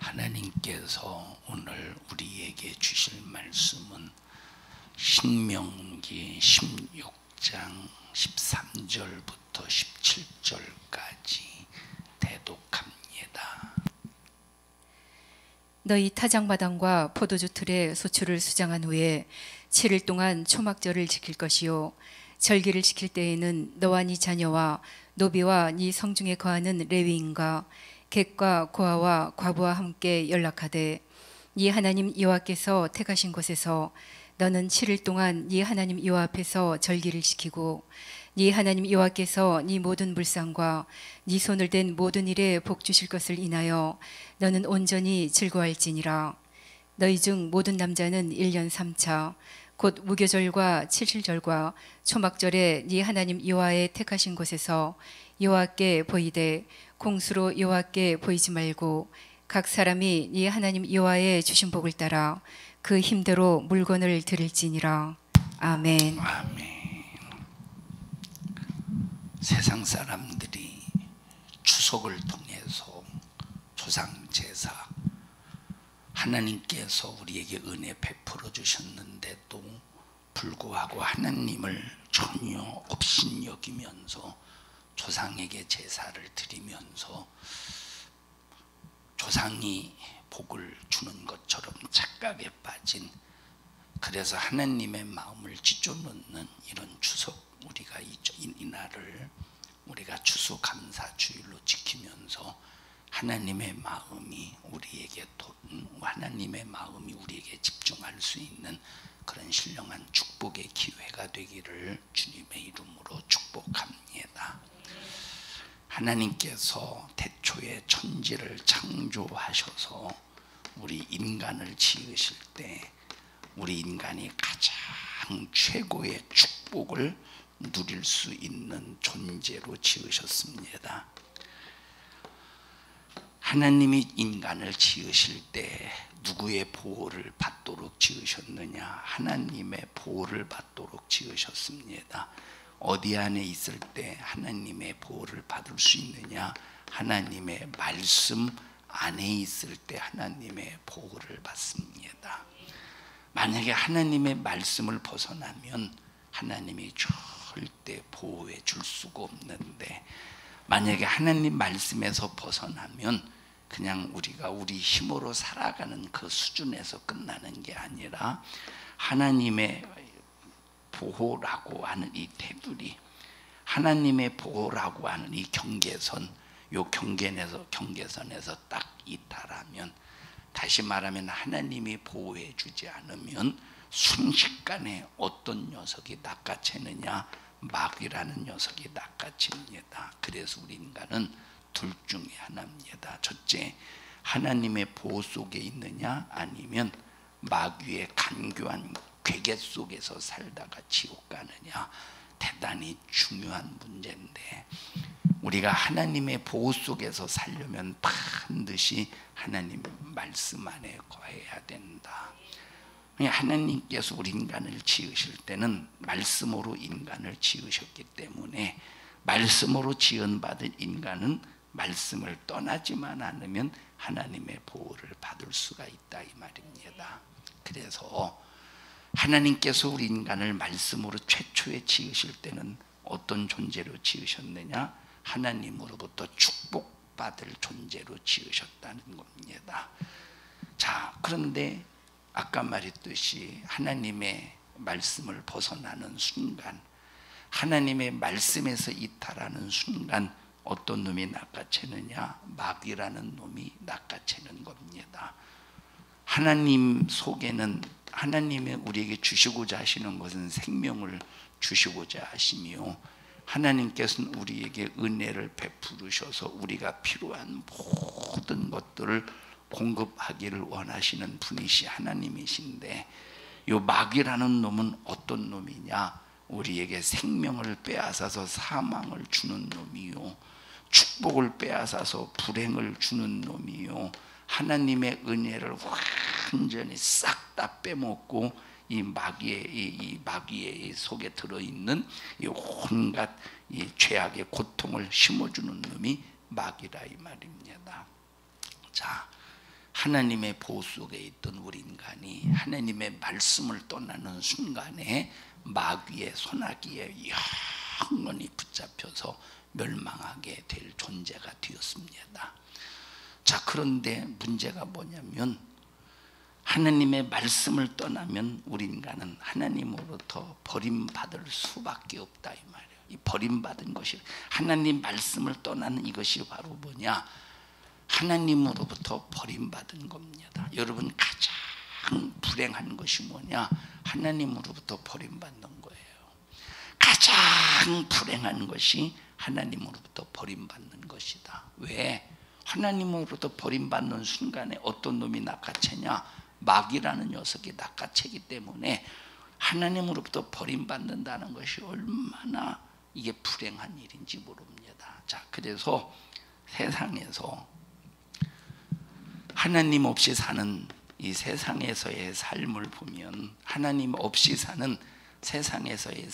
하나님께서 오늘 우리에게 주실 말씀은 신명기 16장 13절부터 17절까지 대독합니다. 너희 타작마당과 포도주 틀에 소출을 수장한 후에 7일 동안 초막절을 지킬 것이요 절기를 지킬 때에는 너와 네 자녀와 노비와 네 성중에 거하는 레위인과 객과 고아와 과부와 함께 연락하되 네 하나님 여호와께서 택하신 곳에서 너는 7일 동안 네 하나님 여호와 앞에서 절기를 지키고 네 하나님 여호와께서 네 모든 불상과 네 손을 댄 모든 일에 복 주실 것을 인하여 너는 온전히 즐거워할지니라. 너희 중 모든 남자는 1년 3차 곧 무교절과 칠칠절과 초막절에 네 하나님 여호와의 택하신 곳에서 여호와께 보이되 공수로 여호와께 보이지 말고 각 사람이 네 하나님 여호와의 주신 복을 따라 그 힘대로 물건을 드릴지니라. 아멘. 아멘. 세상 사람들이 추석을 통해서 조상 제사 하나님께서 우리에게 은혜 베풀어 주셨는데도 불구하고 하나님을 전혀 업신여기면서 조상에게 제사를 드리면서 조상이 복을 주는 것처럼 착각에 빠진, 그래서 하나님의 마음을 찢어놓는 이런 추석, 우리가 이날을 우리가 추수감사주일로 지키면서 하나님의 마음이 우리에게 집중할 수 있는 그런 신령한 축복의 기회가 되기를 주님의 이름으로 축복합니다. 하나님께서 태초에 천지를 창조하셔서 우리 인간을 지으실 때 우리 인간이 가장 최고의 축복을 누릴 수 있는 존재로 지으셨습니다. 하나님이 인간을 지으실 때 누구의 보호를 받도록 지으셨느냐? 하나님의 보호를 받도록 지으셨습니다. 어디 안에 있을 때 하나님의 보호를 받을 수 있느냐? 하나님의 말씀 안에 있을 때 하나님의 보호를 받습니다. 만약에 하나님의 말씀을 벗어나면 하나님이 절대 보호해 줄 수가 없는데, 만약에 하나님 말씀에서 벗어나면 그냥 우리가 우리 힘으로 살아가는 그 수준에서 끝나는 게 아니라 하나님의 보호라고 하는 이 테두리, 하나님의 보호라고 하는 이 경계선, 요 경계선에서 딱 이탈하면, 다시 말하면 하나님이 보호해 주지 않으면 순식간에 어떤 녀석이 낚아채느냐? 마귀라는 녀석이 낚아챕니다. 그래서 우리 인간은 둘 중에 하나입니다. 첫째, 하나님의 보호 속에 있느냐, 아니면 마귀의 간교한 괴계 속에서 살다가 지옥 가느냐. 대단히 중요한 문제인데, 우리가 하나님의 보호 속에서 살려면 반드시 하나님 말씀 안에 거해야 된다. 하나님께서 우리 인간을 지으실 때는 말씀으로 인간을 지으셨기 때문에 말씀으로 지은받은 인간은 말씀을 떠나지만 않으면 하나님의 보호를 받을 수가 있다, 이 말입니다. 그래서 하나님께서 우리 인간을 말씀으로 최초에 지으실 때는 어떤 존재로 지으셨느냐? 하나님으로부터 축복받을 존재로 지으셨다는 겁니다. 자, 그런데 아까 말했듯이 하나님의 말씀을 벗어나는 순간, 하나님의 말씀에서 이탈하는 순간 어떤 놈이 낚아채느냐? 마귀라는 놈이 낚아채는 겁니다. 하나님 속에는, 하나님이 우리에게 주시고자 하시는 것은 생명을 주시고자 하시며, 하나님께서는 우리에게 은혜를 베푸셔서 우리가 필요한 모든 것들을 공급하기를 원하시는 분이시 하나님이신데, 요 마귀라는 놈은 어떤 놈이냐? 우리에게 생명을 빼앗아서 사망을 주는 놈이요, 축복을 빼앗아서 불행을 주는 놈이요, 하나님의 은혜를 완전히 싹 다 빼먹고 이 마귀의 속에 들어있는 이 온갖 이 죄악의 고통을 심어주는 놈이 마귀라, 이 말입니다. 자, 하나님의 보호 속에 있던 우리 인간이 하나님의 말씀을 떠나는 순간에 마귀의 소나기에 영원히 붙잡혀서 멸망하게 될 존재가 되었습니다. 자, 그런데 문제가 뭐냐면 하나님의 말씀을 떠나면 우리 인간은 하나님으로부터 버림받을 수밖에 없다 이 말이에요. 이 버림받은 것이, 하나님 말씀을 떠나는 이것이 바로 뭐냐? 하나님으로부터 버림받은 겁니다. 여러분, 가장 불행한 것이 뭐냐? 하나님으로부터 버림받는 거예요. 가장 불행한 것이 하나님으로부터 버림받는 것이다. 왜? 하나님으로부터 버림받는 순간에 어떤 놈이 낚아채냐? 마귀라는 녀석이 낚아채기 때문에 하나님으로부터 버림받는다는 것이 얼마나 이게 불행한 일인지 모릅니다. 자, 그래서 세상에서 하나님 없이 사는 이 세상에서의 삶을 보면, 하나님 없이 사는 세상에서의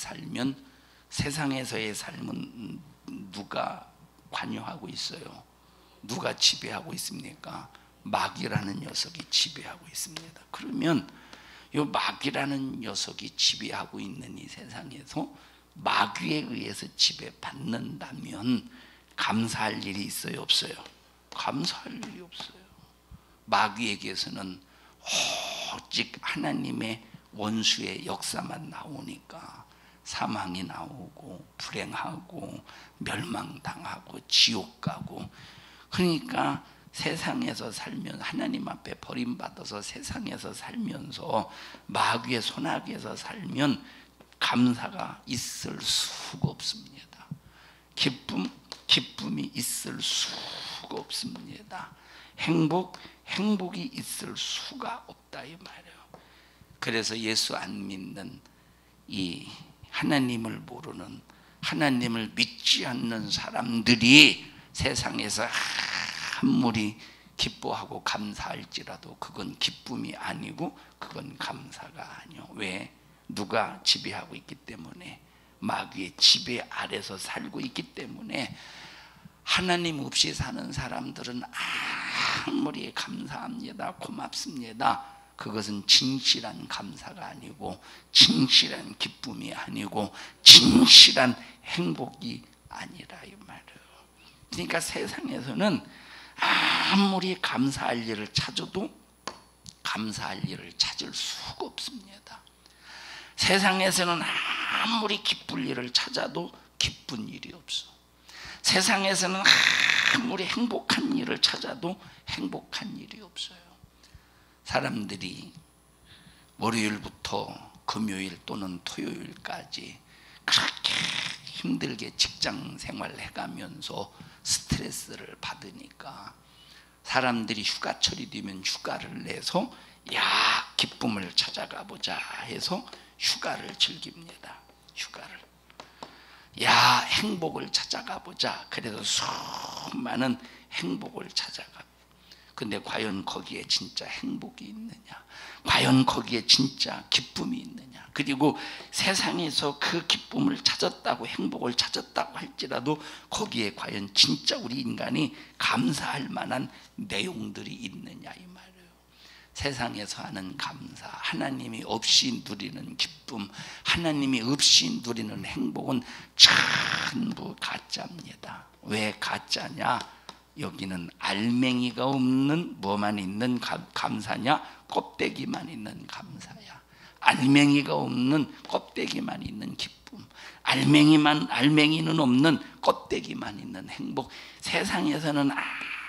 삶은 누가 관여하고 있어요? 누가 지배하고 있습니까? 마귀라는 녀석이 지배하고 있습니다. 그러면 이 마귀라는 녀석이 지배하고 있는 이 세상에서 마귀에 의해서 지배받는다면 감사할 일이 있어요, 없어요? 감사할 일이 없어요. 마귀에게서는 오직 하나님의 원수의 역사만 나오니까 사망이 나오고 불행하고 멸망당하고 지옥 가고, 그러니까 세상에서 살면, 하나님 앞에 버림받아서 세상에서 살면서 마귀의 손아귀에서 살면 감사가 있을 수가 없습니다. 기쁨이 있을 수가 없습니다. 행복이 있을 수가 없다 이 말이에요. 그래서 예수 안 믿는, 이 하나님을 모르는, 하나님을 믿지 않는 사람들이 세상에서 아무리 기뻐하고 감사할지라도 그건 기쁨이 아니고 그건 감사가 아니요. 왜? 누가 지배하고 있기 때문에, 마귀의 지배 아래서 살고 있기 때문에. 하나님 없이 사는 사람들은 아무리 감사합니다, 고맙습니다, 그것은 진실한 감사가 아니고 진실한 기쁨이 아니고 진실한 행복이 아니라 이 말이에요. 그러니까 세상에서는 아무리 감사할 일을 찾아도 감사할 일을 찾을 수가 없습니다. 세상에서는 아무리 기쁠 일을 찾아도 기쁜 일이 없어. 세상에서는 아무리 행복한 일을 찾아도 행복한 일이 없어요. 사람들이 월요일부터 금요일 또는 토요일까지 그렇게 힘들게 직장 생활을 해가면서 스트레스를 받으니까 사람들이 휴가철이 되면 휴가를 내서 기쁨을 찾아가 보자 해서 휴가를 즐깁니다. 휴가를. 행복을 찾아가 보자. 그래서 수많은 행복을 찾아가. 근데 과연 거기에 진짜 행복이 있느냐? 과연 거기에 진짜 기쁨이 있느냐? 그리고 세상에서 그 기쁨을 찾았다고, 행복을 찾았다고 할지라도 거기에 과연 진짜 우리 인간이 감사할 만한 내용들이 있느냐 이 말이에요. 세상에서 하는 감사, 하나님이 없이 누리는 기쁨, 하나님이 없이 누리는 행복은 전부 가짜입니다. 왜 가짜냐? 여기는 알맹이가 없는 뭐만 있는 감사냐? 껍데기만 있는 감사야. 알맹이가 없는 껍데기만 있는 기쁨, 알맹이는 없는 껍데기만 있는 행복. 세상에서는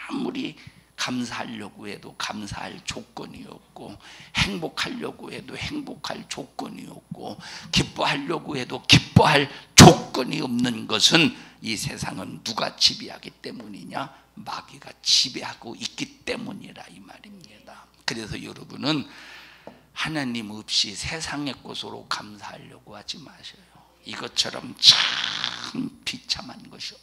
아무리 감사하려고 해도 감사할 조건이 없고, 행복하려고 해도 행복할 조건이 없고, 기뻐하려고 해도 기뻐할 조건이 없는 것은 이 세상은 누가 지배하기 때문이냐? 마귀가 지배하고 있기 때문이라 이 말입니다. 그래서 여러분은 하나님 없이 세상의 것으로 감사하려고 하지 마셔요. 이것처럼 참 비참한 것이요.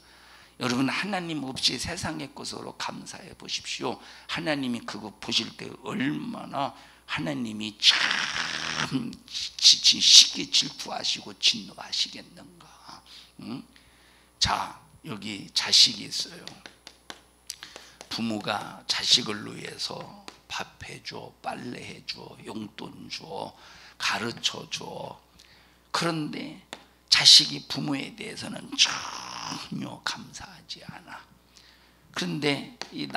여러분, 하나님 없이 세상의 것으로 감사해 보십시오. 하나님이 그거 보실 때 얼마나 하나님이 참 쉽게 질투하시고 진노하시겠는가. 자, 여기 자식이 있어요. 부모가 자식을 위해서 밥 해줘, 빨래 해줘, 용돈 줘, 가르쳐 줘. 그런데 자식이 부모에 대해서는 전혀 감사하지 않아. 그런데 이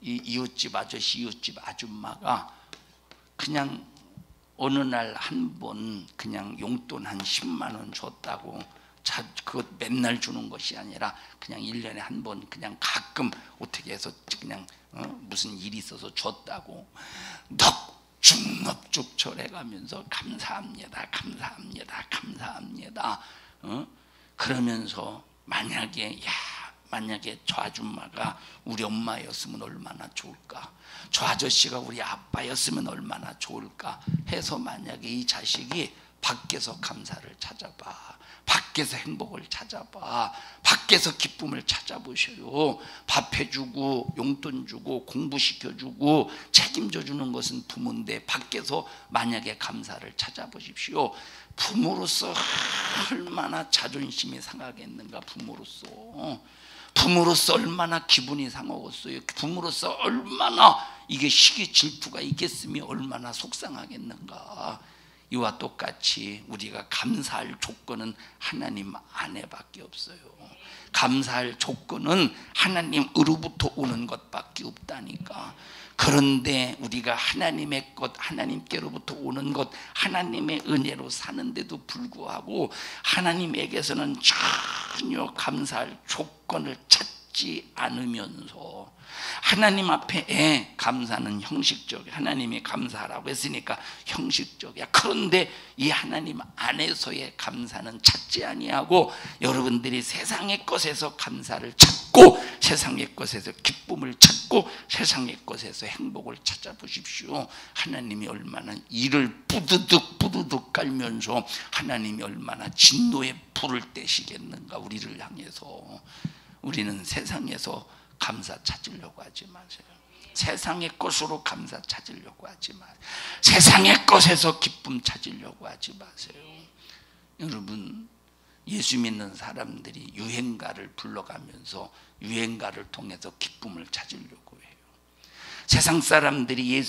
이웃집 아저씨, 이웃집 아줌마가 그냥 어느 날 한 번 그냥 용돈 한 10만 원 줬다고, 그것 맨날 주는 것이 아니라 그냥 1년에 한 번 그냥 가끔 어떻게 해서 그냥 무슨 일이 있어서 줬다고 넙죽넙죽 절해가면서 감사합니다, 감사합니다, 감사합니다. 그러면서 만약에 저 아줌마가 우리 엄마였으면 얼마나 좋을까, 저 아저씨가 우리 아빠였으면 얼마나 좋을까 해서 만약에 이 자식이 밖에서 감사를 찾아봐, 밖에서 행복을 찾아봐, 밖에서 기쁨을 찾아보셔요. 밥 해주고 용돈 주고 공부시켜주고 책임져 주는 것은 부모인데 밖에서 만약에 감사를 찾아보십시오. 부모로서 얼마나 자존심이 상하겠는가. 부모로서 얼마나 기분이 상하겠어요. 부모로서 얼마나 이게 시기 질투가 있겠으며 얼마나 속상하겠는가. 이와 똑같이 우리가 감사할 조건은 하나님 안에밖에 없어요. 감사할 조건은 하나님으로부터 오는 것밖에 없다니까. 그런데 우리가 하나님의 것, 하나님께로부터 오는 것, 하나님의 은혜로 사는데도 불구하고 하나님에게서는 전혀 감사할 조건을 찾지 않으면서, 하나님 앞에 감사는 형식적, 하나님이 감사하라고 했으니까 형식적이야. 그런데 이 하나님 안에서의 감사는 찾지 아니하고 여러분들이 세상의 것에서 감사를 찾고 세상의 것에서 기쁨을 찾고 세상의 것에서 행복을 찾아보십시오. 하나님이 얼마나 이를 뿌드득 깔면서 하나님이 얼마나 진노의 불을 떼시겠는가. 우리를 향해서. 우리는 세상에서 감사 찾으려고 하지 마세요. 세상의 것으로 감사 찾으려고 하지 마세요. 세상의 것에서 기쁨 찾으려고 하지 마세요. 여러분, 예수 믿는 사람들이 유행가를 불러가면서 유행가를 통해서 기쁨을 찾으려고 해요. 세상 사람들이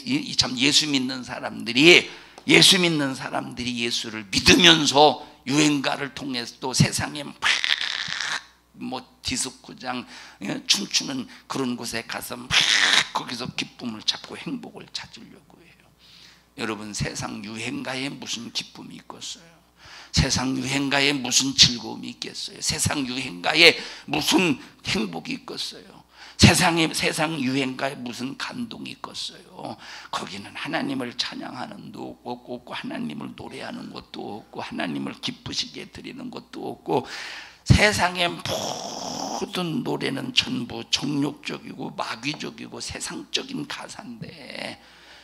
예수 믿는 사람들이 예수를 믿으면서 유행가를 통해서 또 세상에 막 디스코장 춤추는 그런 곳에 가서 막 거기서 기쁨을 찾고 행복을 찾으려고 해요. 여러분, 세상 유행가에 무슨 기쁨이 있겠어요? 세상 유행가에 무슨 즐거움이 있겠어요? 세상 유행가에 무슨 행복이 있겠어요? 세상 유행가에 무슨 감동이 있겠어요? 거기는 하나님을 찬양하는 것도 없고 하나님을 노래하는 것도 없고 하나님을 기쁘시게 드리는 것도 없고, 세상의 모든 노래는 전부 정욕적이고 마귀적이고 세상적인 가사인데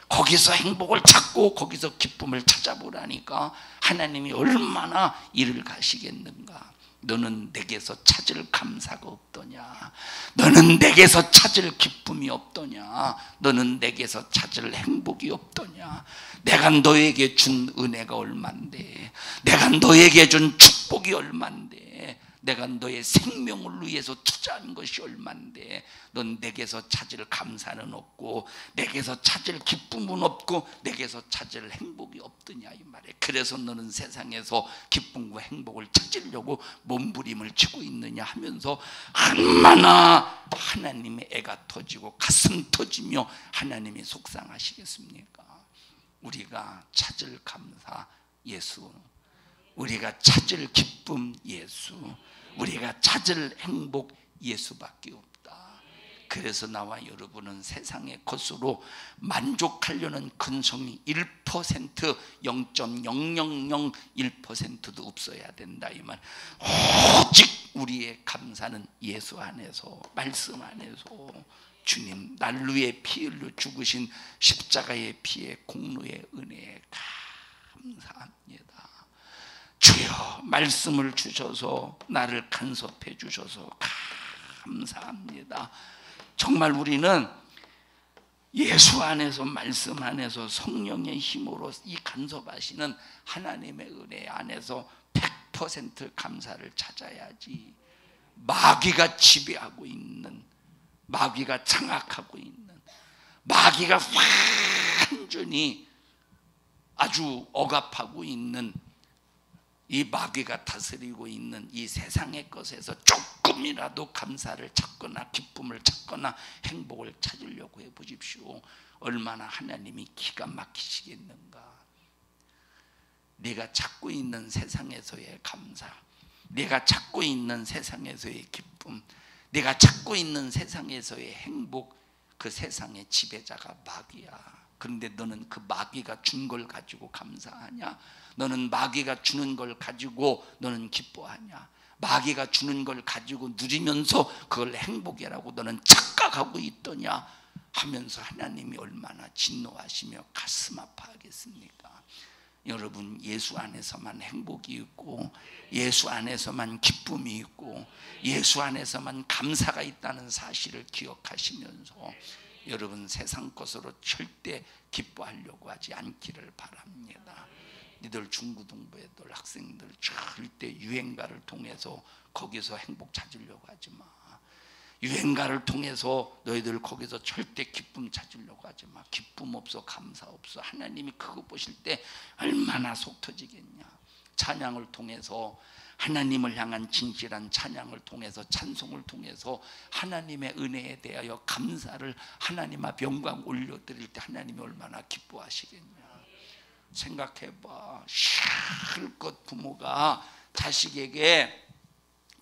거기서 행복을 찾고 거기서 기쁨을 찾아보라니까. 하나님이 얼마나 이를 가시겠는가. 너는 내게서 찾을 감사가 없더냐? 너는 내게서 찾을 기쁨이 없더냐? 너는 내게서 찾을 행복이 없더냐? 내가 너에게 준 은혜가 얼만데, 내가 너에게 준 축복이 얼만데, 내가 너의 생명을 위해서 투자한 것이 얼만데 넌 내게서 찾을 감사는 없고 내게서 찾을 기쁨은 없고 내게서 찾을 행복이 없더냐 이 말이에요. 그래서 너는 세상에서 기쁨과 행복을 찾으려고 몸부림을 치고 있느냐 하면서 얼마나 하나님의 애가 터지고 가슴 터지며 하나님이 속상하시겠습니까? 우리가 찾을 감사 예수, 우리가 찾을 기쁨 예수, 우리가 찾을 행복 예수밖에 없다. 그래서 나와 여러분은 세상의 것으로 만족하려는 근성이 1%, 0.0001%도 없어야 된다 이 말. 오직 우리의 감사는 예수 안에서, 말씀 안에서, 주님 날 위해 피 흘려 죽으신 십자가의 피의 공로의 은혜에 감사합니다. 주여, 말씀을 주셔서 나를 간섭해 주셔서 감사합니다. 정말 우리는 예수 안에서, 말씀 안에서, 성령의 힘으로 이 간섭하시는 하나님의 은혜 안에서 100% 감사를 찾아야지. 마귀가 지배하고 있는, 마귀가 장악하고 있는, 마귀가 완전히 아주 억압하고 있는, 이 마귀가 다스리고 있는 이 세상의 것에서 조금이라도 감사를 찾거나 기쁨을 찾거나 행복을 찾으려고 해보십시오. 얼마나 하나님이 기가 막히시겠는가. 내가 찾고 있는 세상에서의 감사, 내가 찾고 있는 세상에서의 기쁨, 내가 찾고 있는 세상에서의 행복, 그 세상의 지배자가 마귀야. 그런데 너는 그 마귀가 준 걸 가지고 감사하냐? 너는 마귀가 주는 걸 가지고 너는 기뻐하냐? 마귀가 주는 걸 가지고 누리면서 그걸 행복이라고 너는 착각하고 있더냐 하면서 하나님이 얼마나 진노하시며 가슴 아파하겠습니까? 여러분, 예수 안에서만 행복이 있고, 예수 안에서만 기쁨이 있고, 예수 안에서만 감사가 있다는 사실을 기억하시면서 여러분, 세상 것으로 절대 기뻐하려고 하지 않기를 바랍니다. 니들 중고등부 애들, 학생들 절대 유행가를 통해서 거기서 행복 찾으려고 하지 마. 유행가를 통해서 너희들 거기서 절대 기쁨 찾으려고 하지 마. 기쁨 없어, 감사 없어. 하나님이 그거 보실 때 얼마나 속 터지겠냐. 찬양을 통해서, 하나님을 향한 진실한 찬양을 통해서, 찬송을 통해서 하나님의 은혜에 대하여 감사를 하나님 앞 영광 올려드릴 때 하나님이 얼마나 기뻐하시겠냐. 생각해봐. 실컷 부모가 자식에게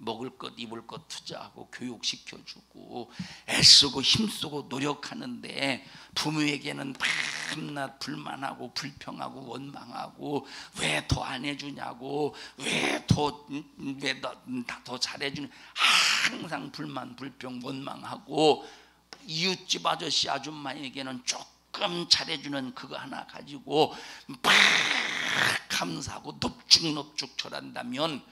먹을 것, 입을 것 투자하고 교육시켜주고 애쓰고 힘쓰고 노력하는데 부모에게는 밤낮 불만하고 불평하고 원망하고 왜 더 안 해주냐고, 왜 더 잘해주냐, 항상 불만 불평 원망하고, 이웃집 아저씨 아줌마에게는 조금 잘해주는 그거 하나 가지고 막 감사하고 넙죽넙죽 절한다면,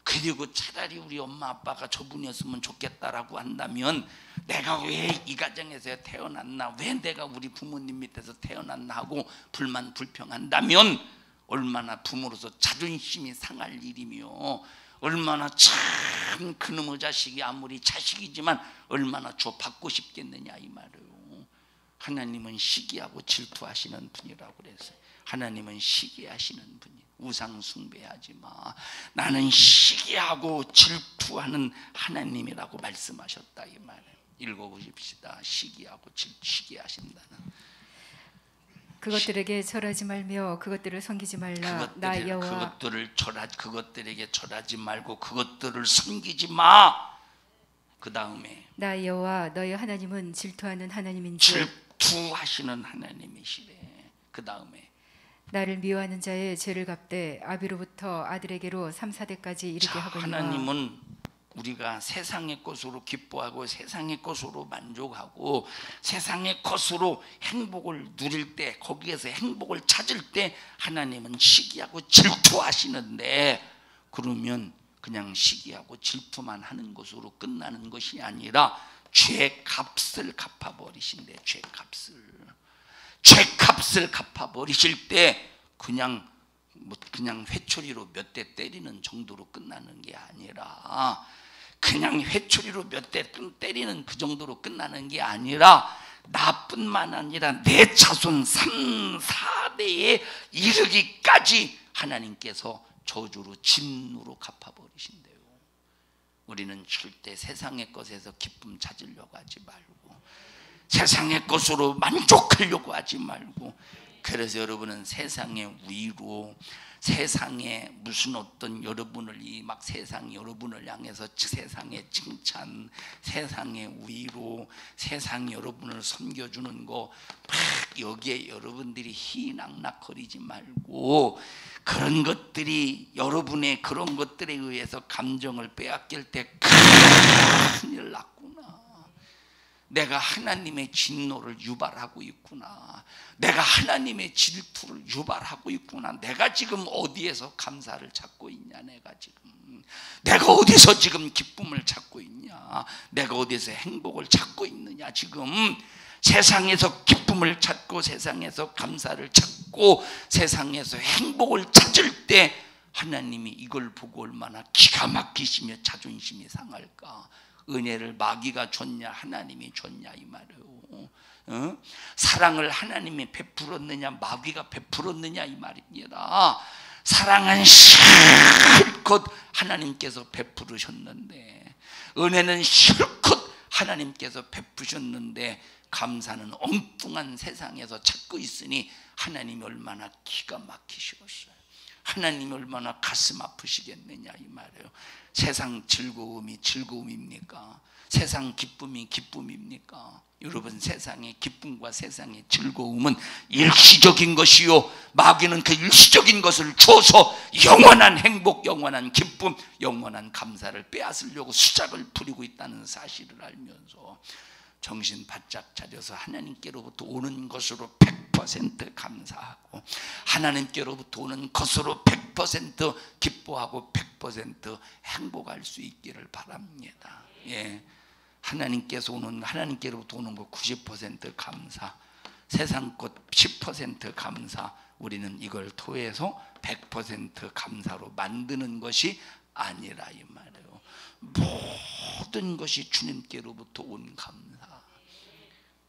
그리고 차라리 우리 엄마 아빠가 저분이었으면 좋겠다라고 한다면, 내가 왜 이 가정에서 태어났나, 왜 내가 우리 부모님 밑에서 태어났나 하고 불만 불평한다면 얼마나 부모로서 자존심이 상할 일이며, 얼마나 참 그놈의 자식이 아무리 자식이지만 얼마나 받고 싶겠느냐 이 말이에요. 하나님은 시기하고 질투하시는 분이라고 그랬어요. 하나님은 시기하시는 분이에요. 우상 숭배하지 마. 나는 시기하고 질투하는 하나님이라고 말씀하셨다 이 말이에요. 읽어보십시다. 시기하고 시기하신다는. 그것들에게 절하지 말며 그것들을 섬기지 말라. 나 여호와. 그것들에게 절하지 말고 그것들을 섬기지 마. 그 다음에 나 여호와 너희 하나님은 질투하는 하나님인지. 질투하시는 하나님이시래. 그 다음에 나를 미워하는 자의 죄를 갚되 아비로부터 아들에게로 3, 4대까지 이르게 하거니와. 하나님은 우리가 세상의 것으로 기뻐하고 세상의 것으로 만족하고 세상의 것으로 행복을 누릴 때, 거기에서 행복을 찾을 때 하나님은 시기하고 질투하시는데, 그러면 그냥 시기하고 질투만 하는 것으로 끝나는 것이 아니라 죄값을 갚아버리신대. 죄값을 갚아버리실 때 그냥 회초리로 몇 대 때리는 정도로 끝나는 게 아니라, 그냥 회초리로 몇 대 때리는 그 정도로 끝나는 게 아니라, 나뿐만 아니라 내 자손 3, 4대에 이르기까지 하나님께서 저주로 진노로 갚아버리신대요. 우리는 절대 세상의 것에서 기쁨 찾으려고 하지 말고, 세상의 것으로 만족하려고 하지 말고, 그래서 여러분은 세상의 위로, 세상에 무슨 어떤 여러분을 막 세상 여러분을 향해서 세상의 칭찬, 세상의 위로, 세상 여러분을 섬겨주는 거 막 여기에 여러분들이 희낙낙거리지 말고, 그런 것들이 여러분의 그런 것들에 의해서 감정을 빼앗길 때 큰일 났구나. 내가 하나님의 진노를 유발하고 있구나. 내가 하나님의 질투를 유발하고 있구나. 내가 지금 어디에서 감사를 찾고 있냐. 내가 어디서 지금 기쁨을 찾고 있냐. 내가 어디서 행복을 찾고 있느냐. 지금 세상에서 기쁨을 찾고 세상에서 감사를 찾고 세상에서 행복을 찾을 때 하나님이 이걸 보고 얼마나 기가 막히시며 자존심이 상할까. 은혜를 마귀가 줬냐 하나님이 줬냐 이 말이에요. 사랑을 하나님이 베풀었느냐 마귀가 베풀었느냐 이 말입니다. 사랑은 실컷 하나님께서 베푸르셨는데, 은혜는 실컷 하나님께서 베푸셨는데, 감사는 엉뚱한 세상에서 찾고 있으니 하나님이 얼마나 기가 막히셨어요. 하나님이 얼마나 가슴 아프시겠느냐 이 말이에요. 세상 즐거움이 즐거움입니까? 세상 기쁨이 기쁨입니까? 여러분, 세상의 기쁨과 세상의 즐거움은 일시적인 것이요, 마귀는 그 일시적인 것을 주어서 영원한 행복, 영원한 기쁨, 영원한 감사를 빼앗으려고 수작을 부리고 있다는 사실을 알면서 정신 바짝 차려서 하나님께로부터 오는 것으로 100% 감사하고, 하나님께로부터 오는 것으로 100% 기뻐하고 100% 행복할 수 있기를 바랍니다. 예, 하나님께로부터 오는 것 90% 감사, 세상 것 10% 감사, 우리는 이걸 토해서 100% 감사로 만드는 것이 아니라 이 말이에요. 모든 것이 주님께로부터 온 감사.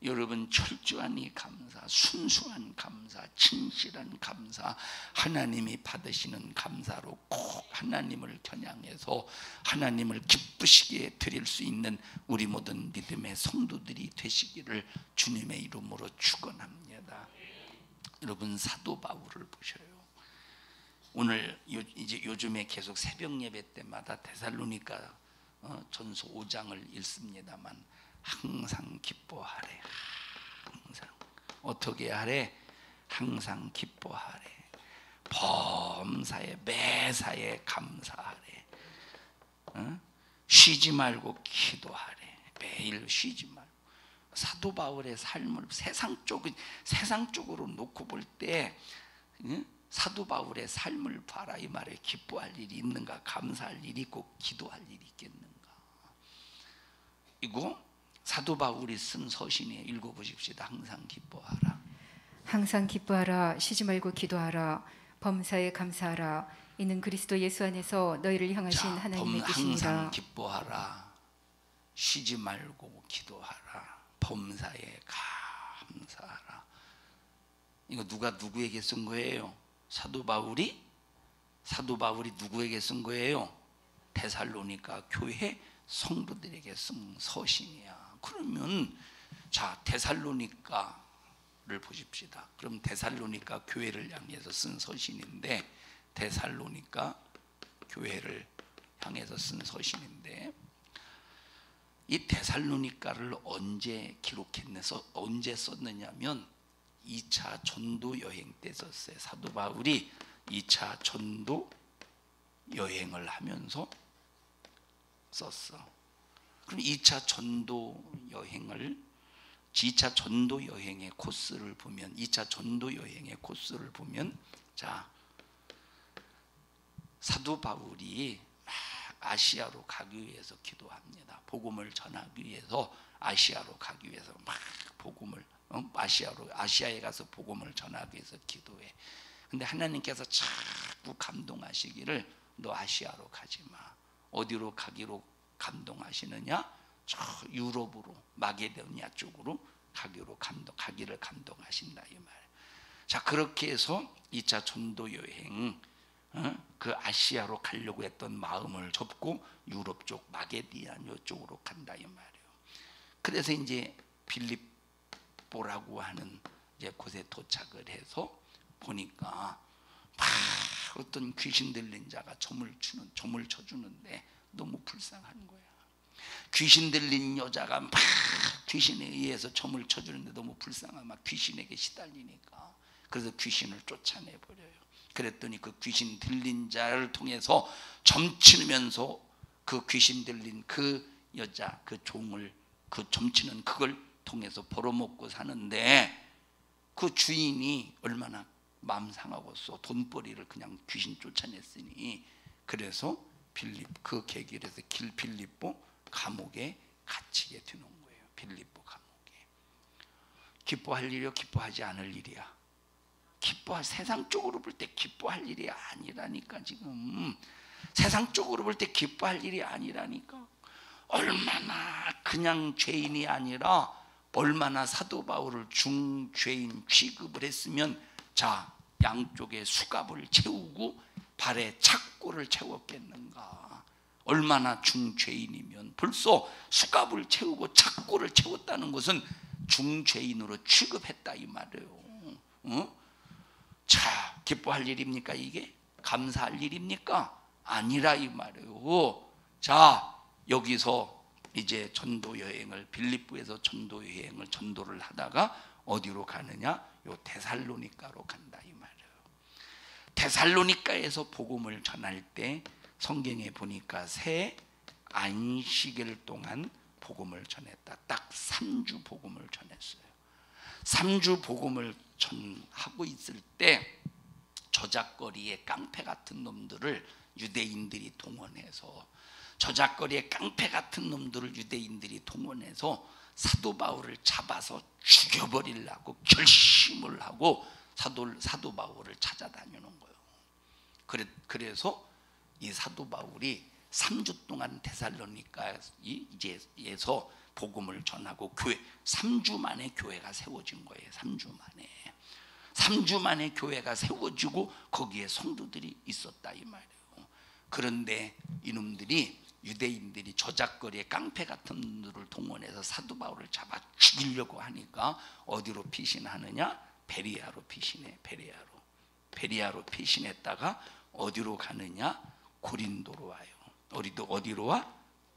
여러분, 철저한 이 감사, 순수한 감사, 진실한 감사, 하나님이 받으시는 감사로 꼭 하나님을 겨냥해서 하나님을 기쁘시게 드릴 수 있는 우리 모든 믿음의 성도들이 되시기를 주님의 이름으로 축원합니다. 여러분, 사도 바울을 보셔요. 오늘 이제 요즘에 계속 새벽 예배 때마다 데살로니가 전서 5장을 읽습니다만, 항상 기뻐하래. 항상 어떻게 하래? 항상 기뻐하래. 범사에 매사에 감사하래. 쉬지 말고 기도하래. 매일 쉬지 말고. 사도 바울의 삶을 세상적으로 놓고 볼 때, 사도 바울의 삶을 봐라 이 말에. 기뻐할 일이 있는가? 감사할 일이 있고 기도할 일이 있겠는가? 이거 사도 바울이 쓴 서신이에요. 읽어보십시다. 항상 기뻐하라. 항상 기뻐하라. 쉬지 말고 기도하라. 범사에 감사하라. 이는 그리스도 예수 안에서 너희를 향하신 하나님의 뜻이니라. 항상 기뻐하라. 쉬지 말고 기도하라. 범사에 감사하라. 이거 누가 누구에게 쓴 거예요? 사도 바울이 누구에게 쓴 거예요? 데살로니가 교회 성도들에게 쓴 서신이야. 그러면 자, 데살로니가를 보십시다. 그럼 데살로니가 교회를 향해서 쓴 서신인데, 데살로니가 교회를 향해서 쓴 서신인데, 이 데살로니가를 언제 언제 썼느냐면 2차 전도 여행 때 썼어요. 사도 바울이 2차 전도 여행을 하면서 썼어. 그럼 2차 전도 여행의 코스를 보면, 2차 전도 여행의 코스를 보면, 자, 사도 바울이 아시아로 가기 위해서 기도합니다. 복음을 전하기 위해서 아시아로 가기 위해서 막 복음을 아시아에 가서 복음을 전하기 위해서 기도해. 근데 하나님께서 자꾸 감동하시기를, 너 아시아로 가지 마. 어디로 가기로 감동하시느냐? 저 유럽으로, 마게도니아 쪽으로 가기를 감동하신다 이 말. 자, 그렇게 해서 2차 전도 여행, 그 아시아로 가려고 했던 마음을 접고 유럽 쪽 마게도니아 쪽으로 간다 이 말이에요. 그래서 이제 빌립보라고 하는 이제 곳에 도착을 해서 보니까 어떤 귀신 들린 자가 점을 쳐주는데 너무 불쌍한 거야. 귀신 들린 여자가 막 귀신에 의해서 점을 쳐주는데 너무 불쌍한, 막 귀신에게 시달리니까. 그래서 귀신을 쫓아내 버려요. 그랬더니 그 귀신 들린 자를 통해서 점치면서 그 귀신 들린 그 여자, 그 종을, 그 점치는 그걸 통해서 벌어먹고 사는데, 그 주인이 얼마나 마음 상하겠어. 돈벌이를 그냥 귀신 쫓아냈으니. 그래서 그 계길에서 빌립보 감옥에 갇히게 되는 거예요. 빌립보 감옥에. 기뻐할 일이요, 기뻐하지 않을 일이야? 세상적으로 볼 때 기뻐할 일이 아니라니까. 지금 세상적으로 볼 때 기뻐할 일이 아니라니까. 얼마나 그냥 죄인이 아니라 얼마나 사도 바울을 중죄인 취급을 했으면 자, 양쪽에 수갑을 채우고 발에 착고를 채웠겠는가. 얼마나 중죄인이면 벌써 수갑을 채우고 착고를 채웠다는 것은 중죄인으로 취급했다 이 말이에요. 자, 기뻐할 일입니까 이게? 감사할 일입니까? 아니라 이 말이에요. 자, 여기서 이제 전도 여행을 빌립보에서 전도 여행을 전도를 하다가 어디로 가느냐? 요 데살로니가로 간다 이 말이에요. 데살로니가에서 복음을 전할 때 성경에 보니까 새 안식일 동안 복음을 전했다. 딱 3주 복음을 전했어요. 3주 복음을 전하고 있을 때 저작거리의 깡패 같은 놈들을 유대인들이 동원해서 사도 바울을 잡아서 죽여버리려고 결심을 하고 사도 바울을 찾아다니는 거예요. 그래서 이 사도 바울이 3주 동안 데살로니가에서 복음을 전하고 3주 만에 교회가 세워진 거예요. 3주 만에 교회가 세워지고 거기에 성도들이 있었다 이 말이에요. 그런데 이놈들이 유대인들이 저작거리에 깡패 같은 놈들을 동원해서 사도 바울을 잡아 죽이려고 하니까 어디로 피신하느냐? 베리아로 피신해. 베리아로 피신했다가 어디로 가느냐? 고린도로 와요. 어디로 와?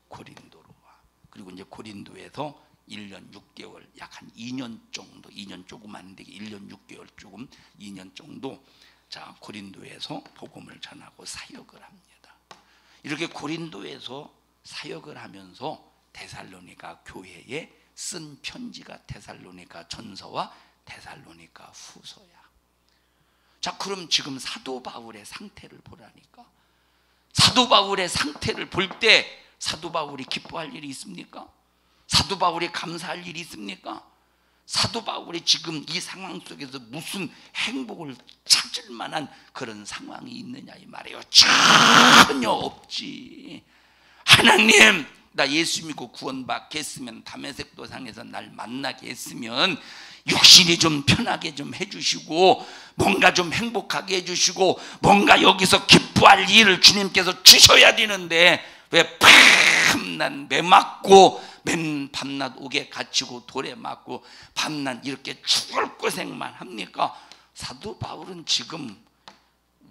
고린도로 와. 그리고 이제 고린도에서 1년 6개월, 약 한 2년 정도, 2년 조금 안 되게 1년 6개월 조금, 2년 정도 자 고린도에서 복음을 전하고 사역을 합니다. 이렇게 고린도에서 사역을 하면서 데살로니가 교회에 쓴 편지가 데살로니가 전서와 데살로니가 후서야. 자, 그럼 지금 사도 바울의 상태를 보라니까. 사도 바울의 상태를 볼 때 사도 바울이 기뻐할 일이 있습니까? 사도 바울이 감사할 일이 있습니까? 사도 바울이 지금 이 상황 속에서 무슨 행복을 찾을 만한 그런 상황이 있느냐 이 말이에요. 전혀 없지. 하나님, 나 예수 믿고 구원받게 했으면 다메섹 도상에서 날 만나게 했으면 육신이 좀 편하게 좀 해주시고 뭔가 좀 행복하게 해주시고 뭔가 여기서 기뻐할 일을 주님께서 주셔야 되는데 왜 밤낮 매 맞고 맨 밤낮 옥에 갇히고 돌에 맞고 밤낮 이렇게 죽을 고생만 합니까? 사도 바울은 지금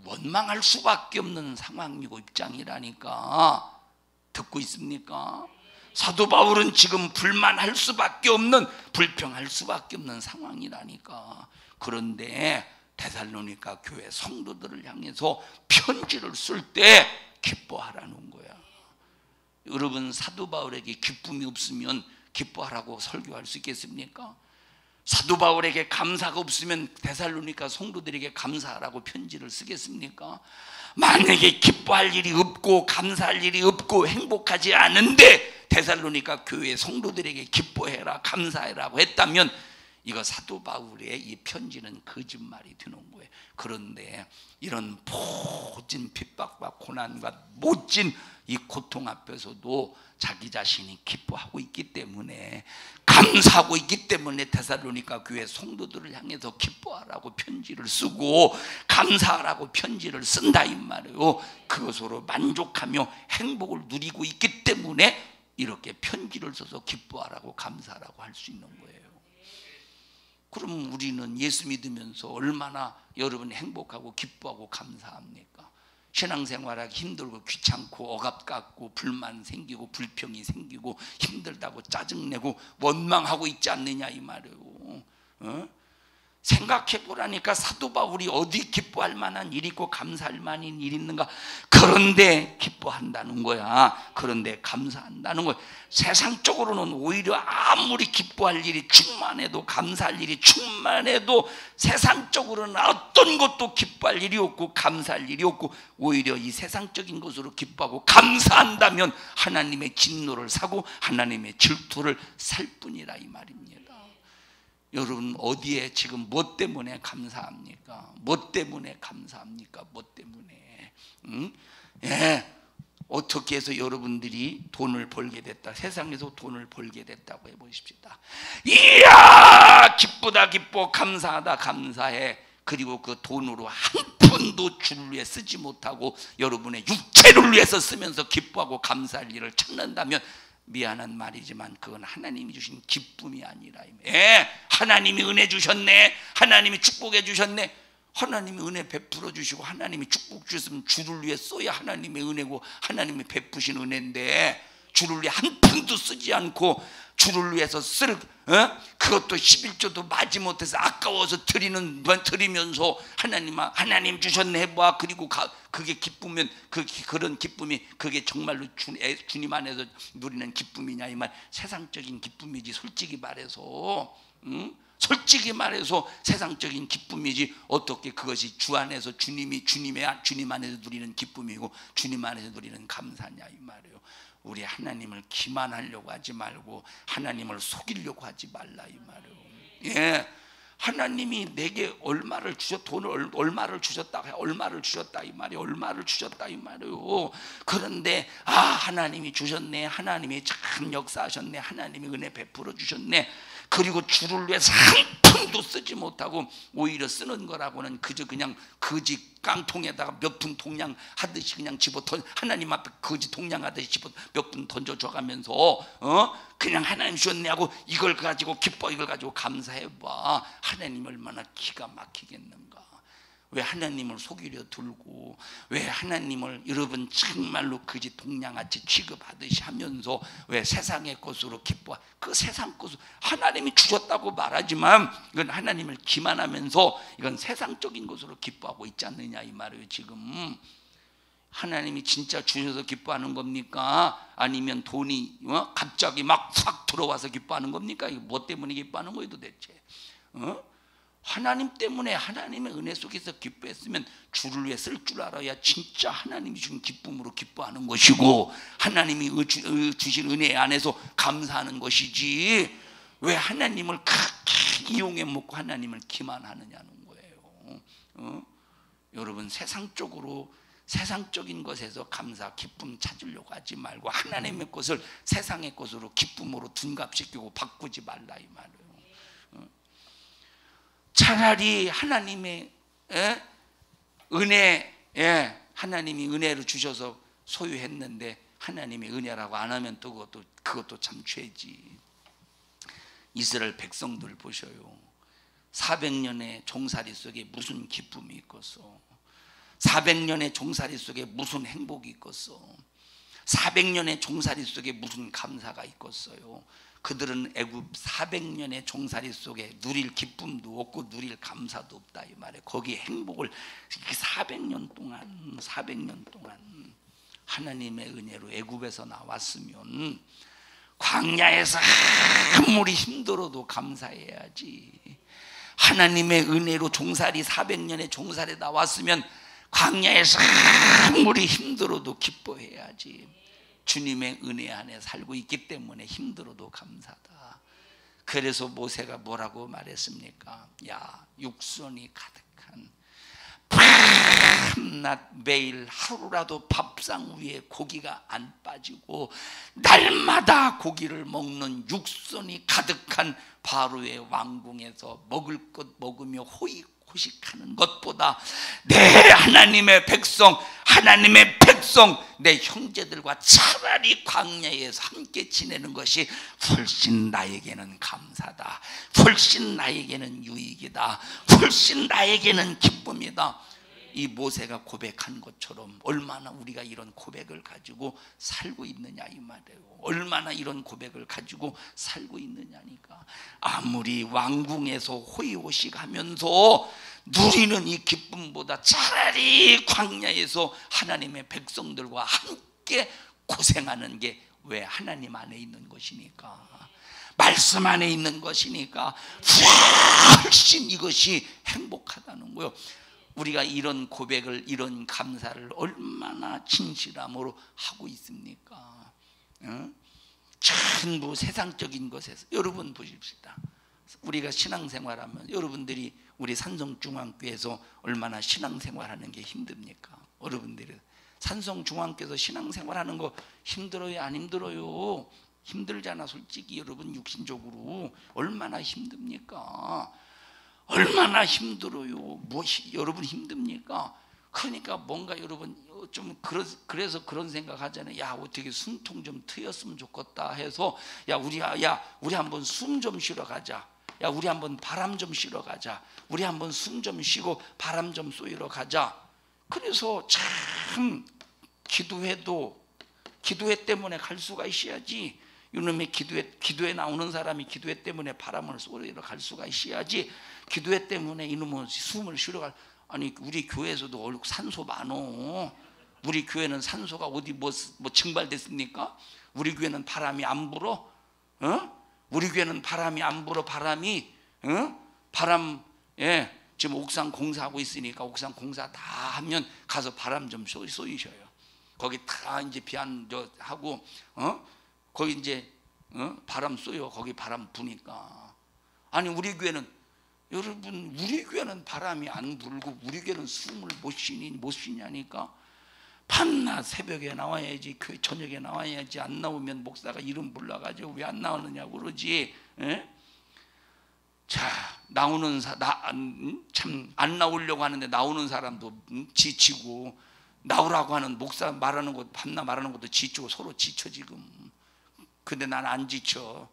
원망할 수밖에 없는 상황이고 입장이라니까. 듣고 있습니까? 사도 바울은 지금 불만할 수밖에 없는, 불평할 수밖에 없는 상황이라니까. 그런데 데살로니가 교회 성도들을 향해서 편지를 쓸 때 기뻐하라는 거야. 여러분, 사도 바울에게 기쁨이 없으면 기뻐하라고 설교할 수 있겠습니까? 사도 바울에게 감사가 없으면 데살로니가 성도들에게 감사하라고 편지를 쓰겠습니까? 만약에 기뻐할 일이 없고 감사할 일이 없고 행복하지 않은데 데살로니가 교회 성도들에게 기뻐해라 감사해라고 했다면 이거 사도 바울의 이 편지는 거짓말이 되는 거예요. 그런데 이런 모진 핍박과 고난과 모진 이 고통 앞에서도 자기 자신이 기뻐하고 있기 때문에, 감사하고 있기 때문에 데살로니가 교회 성도들을 향해서 기뻐하라고 편지를 쓰고 감사하라고 편지를 쓴다 이 말이에요. 그것으로 만족하며 행복을 누리고 있기 때문에 이렇게 편지를 써서 기뻐하라고 감사하라고 할 수 있는 거예요. 그럼 우리는 예수 믿으면서 얼마나 여러분 행복하고 기뻐하고 감사합니까? 신앙생활하기 힘들고 귀찮고 억압 갖고 불만 생기고 불평이 생기고 힘들다고 짜증내고 원망하고 있지 않느냐 이 말이에요. 생각해 보라니까. 사도 바울이 어디 기뻐할 만한 일이 있고 감사할 만한 일이 있는가? 그런데 기뻐한다는 거야. 그런데 감사한다는 거야. 세상적으로는 오히려 아무리 기뻐할 일이 충만해도, 감사할 일이 충만해도 세상적으로는 어떤 것도 기뻐할 일이 없고 감사할 일이 없고 오히려 이 세상적인 것으로 기뻐하고 감사한다면 하나님의 진노를 사고 하나님의 질투를 살 뿐이라 이 말입니다. 여러분, 어디에 지금 뭐 때문에 감사합니까? 뭐 때문에 감사합니까? 뭐 때문에? 예, 어떻게 해서 여러분들이 돈을 벌게 됐다, 세상에서 돈을 벌게 됐다고 해보십시다. 이야 기쁘다 기뻐, 감사하다 감사해. 그리고 그 돈으로 한 푼도 주를 위해 쓰지 못하고 여러분의 육체를 위해서 쓰면서 기뻐하고 감사할 일을 찾는다면 미안한 말이지만 그건 하나님이 주신 기쁨이 아니라, 하나님이 은혜 주셨네, 하나님이 축복해 주셨네. 하나님이 은혜 베풀어 주시고 하나님이 축복 주셨으면 주를 위해 써야 하나님의 은혜고 하나님이 베푸신 은혜인데, 주를 위해 한 푼도 쓰지 않고 주를 위해서 그것도 11조도 마지못해서 아까워서 드리면서 하나님 주셨네 해봐. 그리고 그게 기쁘면 그런 기쁨이 그게 정말로 주님 안에서 누리는 기쁨이냐 이 말. 세상적인 기쁨이지 솔직히 말해서, 솔직히 말해서 세상적인 기쁨이지 어떻게 그것이 주 안에서 주님 안에서 누리는 기쁨이고 주님 안에서 누리는 감사냐 이 말이에요. 우리 하나님을 기만하려고 하지 말고 하나님을 속이려고 하지 말라 이 말이에요. 하나님이 내게 얼마를 돈을 얼마를 주셨다 이 말이에요. 얼마를 주셨다 이 말이에요. 그런데 하나님이 주셨네, 하나님이 참 역사하셨네, 하나님이 은혜 베풀어 주셨네. 그리고 주를 위해서 한 푼도 쓰지 못하고 오히려 쓰는 거라고는 그저 그냥 거지 깡통에다가 몇 푼 동양 하듯이 그냥 하나님 앞에 거지 동양 하듯이 몇 푼 던져줘가면서 그냥 하나님 주셨네 하고 이걸 가지고 기뻐, 이걸 가지고 감사해봐. 하나님 얼마나 기가 막히겠는가. 왜 하나님을 속이려 들고, 왜 하나님을 여러분 정말로 그지 동양같이 취급하듯이 하면서 왜 세상의 것으로 기뻐. 그 세상 것으로 하나님이 주셨다고 말하지만 이건 하나님을 기만하면서 이건 세상적인 것으로 기뻐하고 있지 않느냐 이 말이에요. 지금 하나님이 진짜 주셔서 기뻐하는 겁니까? 아니면 돈이 갑자기 막 확 들어와서 기뻐하는 겁니까? 이거 뭐 때문에 기뻐하는 거예요 도대체? 하나님 때문에 하나님의 은혜 속에서 기뻐했으면 주를 위해 쓸 줄 알아야 진짜 하나님이 주신 기쁨으로 기뻐하는 것이고 하나님이 주신 은혜 안에서 감사하는 것이지, 왜 하나님을 크게 이용해 먹고 하나님을 기만하느냐는 거예요. 여러분 세상적인 것에서 감사 기쁨 찾으려고 하지 말고 하나님의 것을 세상의 것으로 기쁨으로 둔갑시키고 바꾸지 말라 이 말이에요. 차라리 하나님의 은혜, 하나님이 은혜를 주셔서 소유했는데 하나님의 은혜라고 안 하면 또 그것도 참 죄지. 이스라엘 백성들 보셔요. 400년의 종살이 속에 무슨 기쁨이 있겠어? 400년의 종살이 속에 무슨 행복이 있겠어? 400년의 종살이 속에 무슨 감사가 있겠어요? 그들은 애굽 400년의 종살이 속에 누릴 기쁨도 없고 누릴 감사도 없다 이 말이에요. 거기에 행복을 400년 동안 하나님의 은혜로 애굽에서 나왔으면 광야에서 아무리 힘들어도 감사해야지. 하나님의 은혜로 종살이 400년의 종살에 나왔으면 광야에서 아무리 힘들어도 기뻐해야지. 주님의 은혜 안에 살고 있기 때문에 힘들어도 감사다. 그래서 모세가 뭐라고 말했습니까? 야, 육선이 가득한 밤낮 매일 하루라도 밥상 위에 고기가 안 빠지고 날마다 고기를 먹는 육선이 가득한 바로의 왕궁에서 먹을 것 먹으며 호식하는 것보다 내 하나님의 백성 내 형제들과 차라리 광야에서 함께 지내는 것이 훨씬 나에게는 감사다, 훨씬 나에게는 유익이다, 훨씬 나에게는 기쁨이다. 이 모세가 고백한 것처럼 얼마나 우리가 이런 고백을 가지고 살고 있느냐 이 말이에요. 얼마나 이런 고백을 가지고 살고 있느냐니까. 아무리 왕궁에서 호의호식하면서 누리는 이 기쁨보다 차라리 광야에서 하나님의 백성들과 함께 고생하는 게 왜 하나님 안에 있는 것이니까, 말씀 안에 있는 것이니까 훨씬 이것이 행복하다는 거예요. 우리가 이런 고백을, 이런 감사를 얼마나 진실함으로 하고 있습니까? 전부 세상적인 것에서. 여러분 보십시다. 우리가 신앙생활하면 여러분들이 우리 산성중앙교회에서 얼마나 신앙생활하는 게 힘듭니까? 여러분들이 산성중앙교에서 신앙생활하는 거 힘들어요, 안 힘들어요? 힘들잖아. 솔직히 여러분 육신적으로 얼마나 힘듭니까? 얼마나 힘들어요. 여러분 힘듭니까? 그러니까 뭔가 여러분 좀 그래서 그런 생각하잖아요. 야, 어떻게 숨통 좀 트였으면 좋겠다 해서 야 우리 한번 숨 좀 쉬러 가자. 야, 우리 한번 바람 좀 쉬러 가자. 우리 한번 숨 좀 쉬고 바람 좀 쏘이러 가자. 그래서 참 기도회도 기도회 때문에 갈 수가 있어야지. 이놈의 기도회 나오는 사람이 기도회 때문에 바람을 쏘이러 갈 수가 있어야지. 기도회 때문에 이놈은 숨을 쉬러 갈. 아니, 우리 교회에서도 산소 많어. 우리 교회는 산소가 어디 뭐 증발됐습니까? 우리 교회는 바람이 안 불어. 우리 교회는 바람이 안 불어. 바람이 바람, 예, 지금 옥상 공사하고 있으니까 옥상 공사 다 하면 가서 바람 좀 쏘이셔요. 거기 다 이제 하고 거기 이제 바람 쏘요. 거기 바람 부니까. 아니, 우리 교회는 여러분, 우리 교회는 바람이 안 불고 우리 교회는 숨을 못 쉬냐니까. 밤낮 새벽에 나와야지, 교회 저녁에 나와야지. 안 나오면 목사가 이름 불러가지고 왜 안 나오느냐고 그러지. 에? 자, 참 안 나오려고 하는데 나오는 사람도 지치고, 나오라고 하는 목사 말하는 것, 밤낮 말하는 것도 지치고, 서로 지쳐 지금. 근데 난 안 지쳐.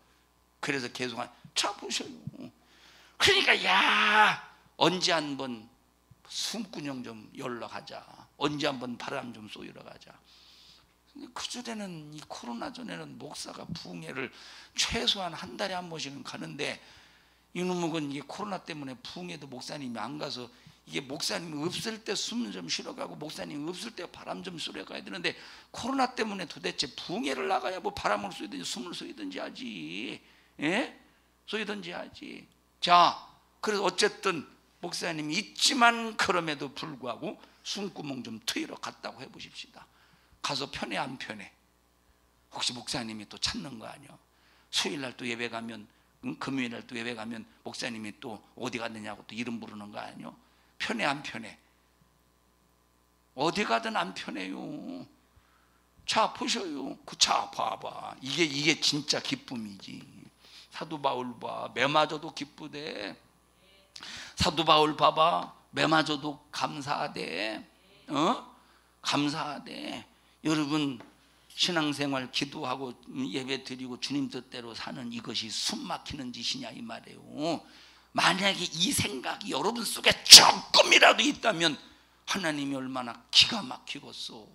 그래서 계속 자 보셔요. 그러니까 야, 언제 한번 숨구녕 좀 열러 가자. 언제 한번 바람 좀 쏘이러 가자. 그전에는, 이 코로나 전에는 목사가 부흥회를 최소한 한 달에 한 번씩은 가는데, 이놈은 이게 코로나 때문에 부흥회도 목사님이 안 가서, 이게 목사님 없을 때 숨 좀 쉬러 가고 목사님 없을 때 바람 좀 쏘러 가야 되는데, 코로나 때문에 도대체 부흥회를 나가야 뭐 바람을 쏘이든지 숨을 쏘이든지 하지. 예? 쏘이든지 하지. 자, 그래서 어쨌든 목사님이 있지만 그럼에도 불구하고 숨구멍 좀 트이러 갔다고 해보십시다. 가서 편해 안 편해? 혹시 목사님이 또 찾는 거 아니야? 수요일날 또 예배 가면, 금요일날 또 예배 가면 목사님이 또 어디 갔느냐고 또 이름 부르는 거 아니야? 편해 안 편해? 어디 가든 안 편해요. 자 보셔요. 그 차 봐봐. 이게 진짜 기쁨이지. 사도 바울 봐. 매마저도 기쁘대. 사도 바울 봐봐. 매마저도 감사하대. 감사하대. 여러분, 신앙생활 기도하고 예배 드리고 주님 뜻대로 사는 이것이 숨 막히는 짓이냐 이 말이에요. 만약에 이 생각이 여러분 속에 조금이라도 있다면 하나님이 얼마나 기가 막히겠어.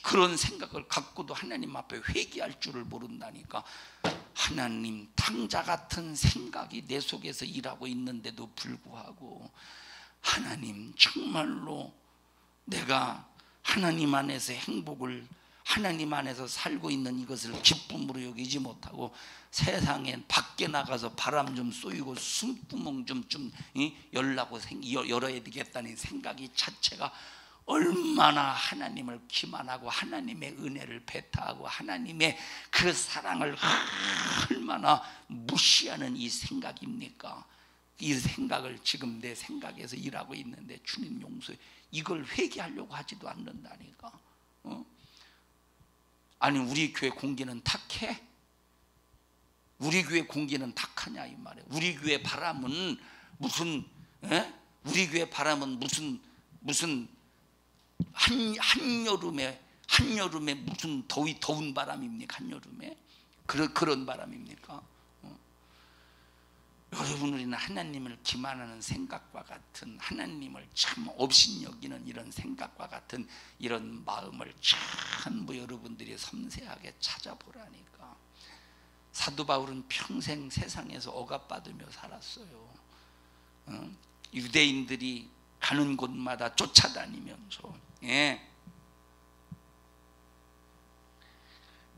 그런 생각을 갖고도 하나님 앞에 회개할 줄을 모른다니까. 하나님, 탕자 같은 생각이 내 속에서 일하고 있는데도 불구하고, 하나님, 정말로 내가 하나님 안에서 행복을, 하나님 안에서 살고 있는 이것을 기쁨으로 여기지 못하고 세상에 밖에 나가서 바람 좀 쏘이고 숨구멍 좀 열어야 되겠다는 생각이 자체가 얼마나 하나님을 기만하고 하나님의 은혜를 배타하고 하나님의 그 사랑을 얼마나 무시하는 이 생각입니까? 이 생각을 지금 내 생각에서 일하고 있는데 주님 용서해. 이걸 회개하려고 하지도 않는다니까. 아니, 우리 교회 공기는 탁해? 우리 교회 공기는 탁하냐 이 말이에요. 우리 교회 바람은 무슨 우리 교회 바람은 무슨 한여름에 무슨 더운 바람입니까? 한여름에 그런 바람입니까? 여러분, 우리는 하나님을 기만하는 생각과 같은, 하나님을 참 업신여기는 이런 생각과 같은 이런 마음을 전부 여러분들이 섬세하게 찾아보라니까. 사도 바울은 평생 세상에서 억압받으며 살았어요. 유대인들이 가는 곳마다 쫓아다니면서. 예.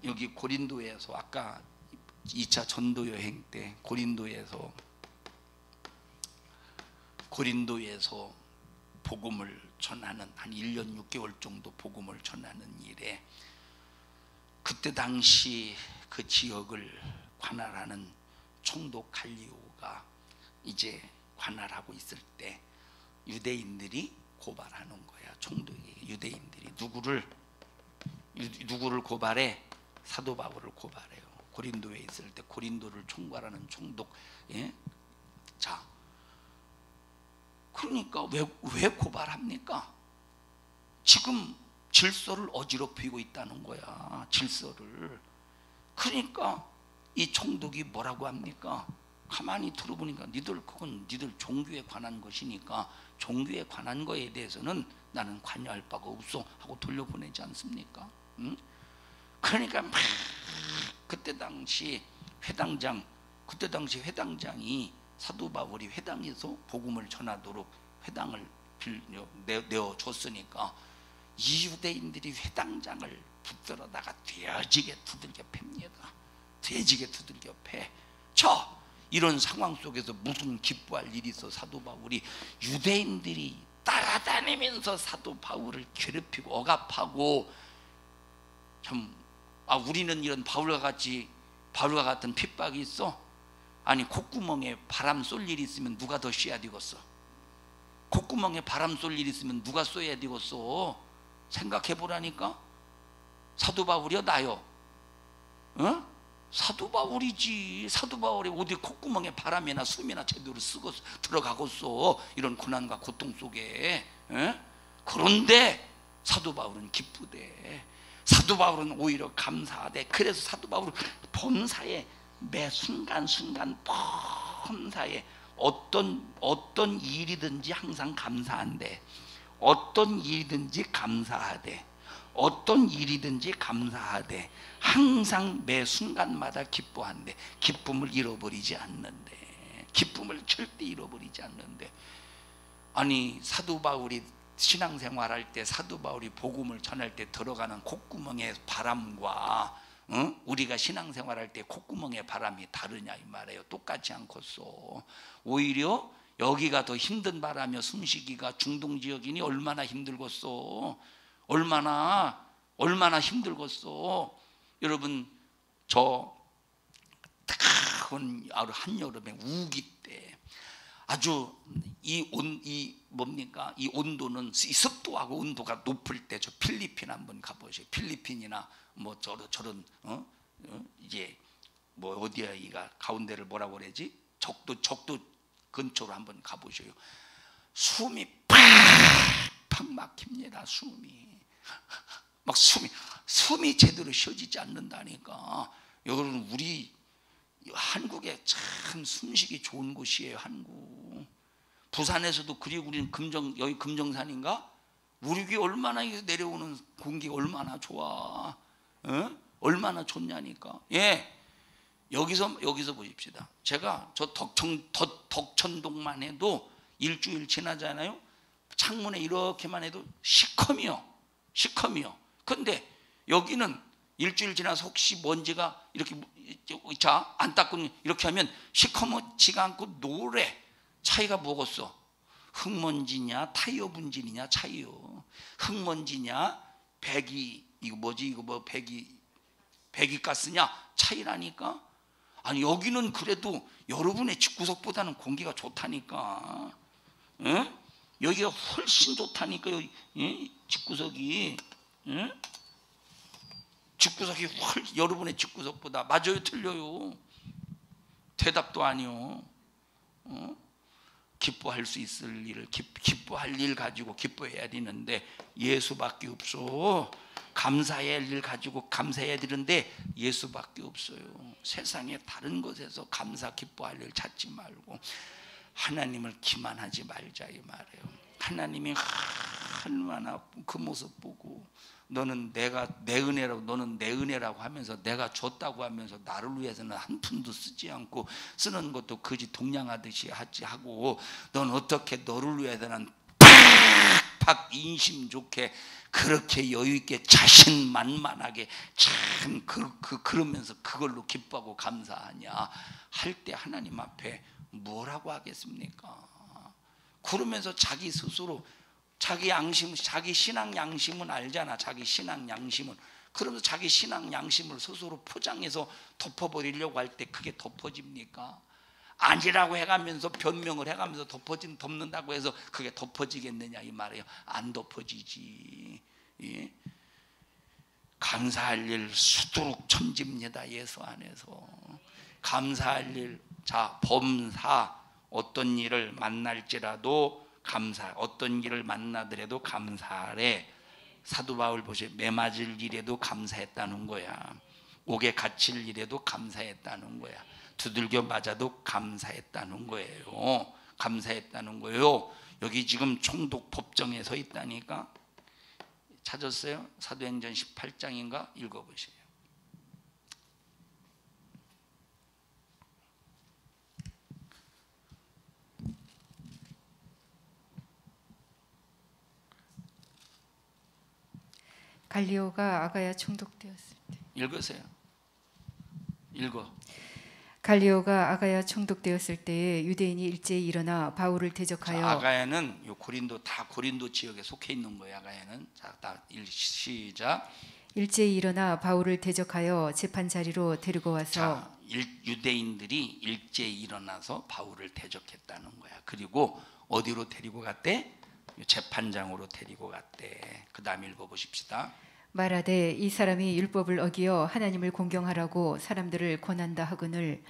여기 고린도에서, 아까 2차 전도 여행 때 고린도에서 복음을 전하는, 한 1년 6개월 정도 복음을 전하는 일에, 그때 당시 그 지역을 관할하는 총독 갈리오가 이제 관할하고 있을 때 유대인들이 고발하는 거야. 총독이 유대인들이 누구를 고발해? 사도 바울을 고발해요. 고린도에 있을 때 고린도를 총괄하는 총독. 예? 자, 그러니까 왜 고발합니까? 지금 질서를 어지럽히고 있다는 거야. 질서를. 그러니까 이 총독이 뭐라고 합니까? 가만히 들어보니까 그건 니들 종교에 관한 것이니까 종교에 관한 거에 대해서는 나는 관여할 바가 없어 하고 돌려보내지 않습니까? 응? 그러니까 막 그때 당시 회당장이 사도 바울이 회당에서 복음을 전하도록 회당을 내어줬으니까 이 유대인들이 회당장을 붙들어다가 돼지게 두들겨 팹니다. 돼지게 두들겨 패. 이런 상황 속에서 무슨 기뻐할 일이 있어? 사도 바울이 유대인들이 따라다니면서 사도 바울을 괴롭히고 억압하고 우리는 이런 바울과 같은 핍박이 있어? 아니 콧구멍에 바람 쏠 일이 있으면 누가 더 씌야 되겠어? 콧구멍에 바람 쏠 일이 있으면 누가 쏘야 되겠어? 생각해 보라니까. 사도 바울이요 나요? 어? 사도 바울이지. 사도 바울이 어디 콧구멍에 바람이나 숨이나 제대로 쓰고 들어가겠어? 이런 고난과 고통 속에. 에? 그런데 사도 바울은 기쁘대. 사도 바울은 오히려 감사하대. 그래서 사도 바울은 범사에 매 순간순간 범사에 어떤 일이든지 항상 감사한대. 어떤 일이든지 감사하대. 어떤 일이든지 감사하되 항상 매 순간마다 기뻐한대. 기쁨을 잃어버리지 않는데. 기쁨을 절대 잃어버리지 않는데. 아니 사도 바울이 신앙생활할 때 사도 바울이 복음을 전할 때 들어가는 콧구멍의 바람과 우리가 신앙생활할 때 콧구멍의 바람이 다르냐 이 말이에요. 똑같지 않겠소. 오히려 여기가 더 힘든 바람이며 숨쉬기가 중동지역이니 얼마나 힘들겠소. 얼마나 힘들겠어. 여러분 저 뜨거운 한여름에 우기 때 아주 이 온도는 이 습도하고 온도가 높을 때 저 필리핀 한번 가보세요. 필리핀이나 뭐 저런 이제 뭐 어디야 이가 가운데를 뭐라고 그러지? 적도 근처로 한번 가보세요. 숨이 팍팍 막힙니다. 숨이 제대로 쉬어지지 않는다니까. 여러분 우리 한국에 참 숨쉬기 좋은 곳이에요. 한국 부산에서도. 그리고 우리는 여기 금정산인가? 우리 귀 얼마나 내려오는 공기가 얼마나 좋아. 얼마나 좋냐니까. 예, 여기서 보십시다. 제가 저 덕천동만 해도 일주일 지나잖아요. 창문에 이렇게만 해도 시커미요. 근데 여기는 일주일 지나서 혹시 먼지가 이렇게 안 닦고 이렇게 하면 시커멓지가 않고 노래. 차이가 뭐겠어? 흙먼지냐 타이어 분진이냐 차이요. 흙먼지냐 배기가스냐 차이라니까. 아니 여기는 그래도 여러분의 집구석보다는 공기가 좋다니까. 에? 여기가 훨씬 좋다니까. 집구석이. 집구석이 여러분의 집구석보다. 맞아요 틀려요? 대답도 아니요. 기뻐할 수 있을 일을 기뻐할 일 가지고 기뻐해야 되는데 예수밖에 없어. 감사할 일 가지고 감사해야 되는데 예수밖에 없어요. 세상에 다른 곳에서 감사 기뻐할 일 찾지 말고 하나님을 기만하지 말자 이 말이에요. 하나님이 얼마나 그 모습 보고 너는 내 은혜라고 하면서 내가 줬다고 하면서 나를 위해서는 한 푼도 쓰지 않고 쓰는 것도 거지 동냥하듯이 하고 넌 어떻게 너를 위해서는 팍팍 인심 좋게 그렇게 여유 있게 자신만만하게 참 그러면서 그걸로 기뻐하고 감사하냐 할 때 하나님 앞에 뭐라고 하겠습니까? 그러면서 자기 스스로 자기 신앙 양심은 알잖아. 자기 신앙 양심은. 그러면서 자기 신앙 양심을 스스로 포장해서 덮어버리려고 할 때 그게 덮어집니까? 아니라고 해가면서 변명을 해가면서 덮는다고 해서 그게 덮어지겠느냐 이 말이에요. 안 덮어지지. 예? 감사할 일 수두룩 천지입니다. 예수 안에서 감사할 일. 자, 범사, 어떤 일을 만날지라도 감사, 어떤 일을 만나더라도 감사하래. 사도 바울 보세요. 매 맞을 일에도 감사했다는 거야. 옥에 갇힐 일에도 감사했다는 거야. 두들겨 맞아도 감사했다는 거예요. 감사했다는 거예요. 여기 지금 총독 법정에 서 있다니까. 찾았어요? 사도행전 18장인가? 읽어보세요. 갈리오가 아가야 총독되었을 때. 읽으세요. 읽어. 갈리오가 아가야 총독되었을 때에 유대인이 일제히 일어나 바울을 대적하여. 자, 아가야는 요 고린도, 다 고린도 지역에 속해 있는 거예요. 아가야는. 자, 다 시작. 일제히 일어나 바울을 대적하여 재판 자리로 데리고 와서. 자, 유대인들이 일제히 일어나서 바울을 대적했다는 거야. 그리고 어디로 데리고 갔대? 재판장으로 데리고 갔대. 그 다음 읽어보십시다. 말하되 이 사람이 율법을 어기어 하나님을 공경하라고 사람들을 권한다 하거늘.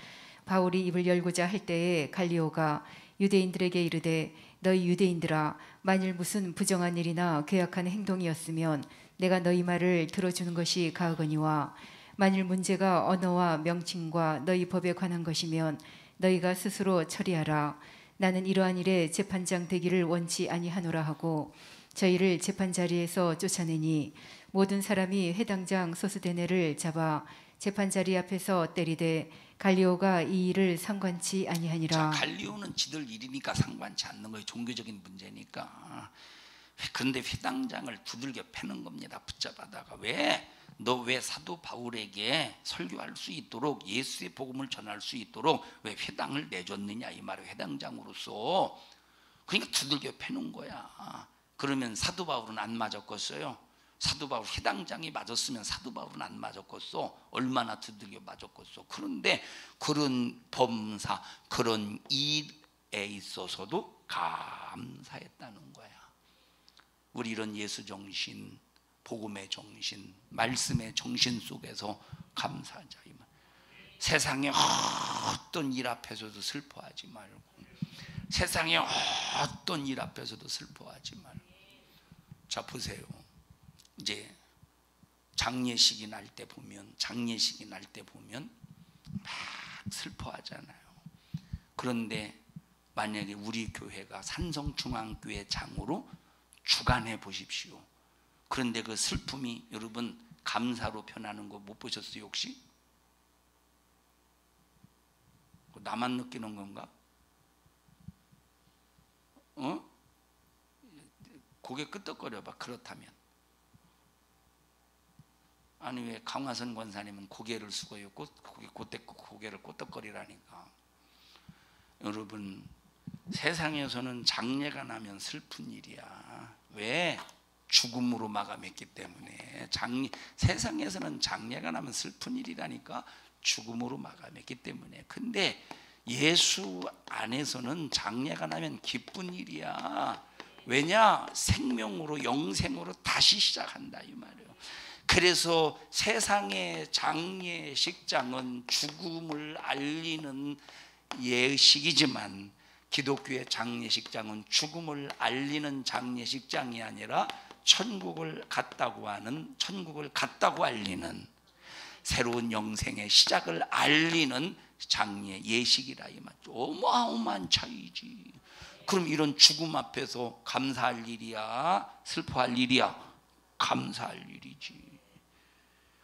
바울이 입을 열고자 할 때에 갈리오가 유대인들에게 이르되 너희 유대인들아, 만일 무슨 부정한 일이나 괴악한 행동이었으면 내가 너희 말을 들어주는 것이 가하거니와, 만일 문제가 언어와 명칭과 너희 법에 관한 것이면 너희가 스스로 처리하라. 나는 이러한 일에 재판장 되기를 원치 아니하노라 하고 저희를 재판 자리에서 쫓아내니 모든 사람이 회당장 소스데네를 잡아 재판 자리 앞에서 때리되 갈리오가 이 일을 상관치 아니하니라. 자, 갈리오는 지들 일이니까 상관치 않는 거예요. 종교적인 문제니까. 그런데 회당장을 두들겨 패는 겁니다. 붙잡아다가. 왜? 너 왜 사도 바울에게 설교할 수 있도록, 예수의 복음을 전할 수 있도록 왜 회당을 내줬느냐 이 말이에요. 회당장으로서. 그러니까 두들겨 패는 거야. 그러면 사도 바울은 안 맞았겠어요? 사도 바울, 회당장이 맞았으면 사도 바울은 안 맞았겠어? 얼마나 두들겨 맞았겠어? 그런데 그런 범사, 그런 일에 있어서도 감사했다는 거야. 우리 이런 예수 정신, 복음의 정신, 말씀의 정신 속에서 감사하자 이 말. 세상의 어떤 일 앞에서도 슬퍼하지 말고, 세상의 어떤 일 앞에서도 슬퍼하지 말고. 자, 보세요. 이제 장례식이 날 때 보면 막 슬퍼하잖아요. 그런데 만약에 우리 교회가 산성중앙교회 장으로 주관해 보십시오. 그런데 그 슬픔이 여러분 감사로 변하는 거 못 보셨어요 혹시? 나만 느끼는 건가? 고개 끄덕거려봐. 그렇다면. 아니 왜 강화선 권사님은 고개를 숙여요? 고개를 끄덕거리라니까. 여러분, 세상에서는 장례가 나면 슬픈 일이야. 왜? 죽음으로 마감했기 때문에. 세상에서는 장례가 나면 슬픈 일이라니까. 죽음으로 마감했기 때문에. 근데 예수 안에서는 장례가 나면 기쁜 일이야. 왜냐? 생명으로, 영생으로 다시 시작한다 이 말이에요. 그래서 세상의 장례식장은 죽음을 알리는 예식이지만 기독교의 장례식장은 죽음을 알리는 장례식장이 아니라 천국을 갔다고 알리는, 새로운 영생의 시작을 알리는 장례 예식이라 이 말이죠. 어마어마한 차이지. 그럼 이런 죽음 앞에서 감사할 일이야? 슬퍼할 일이야? 감사할 일이지.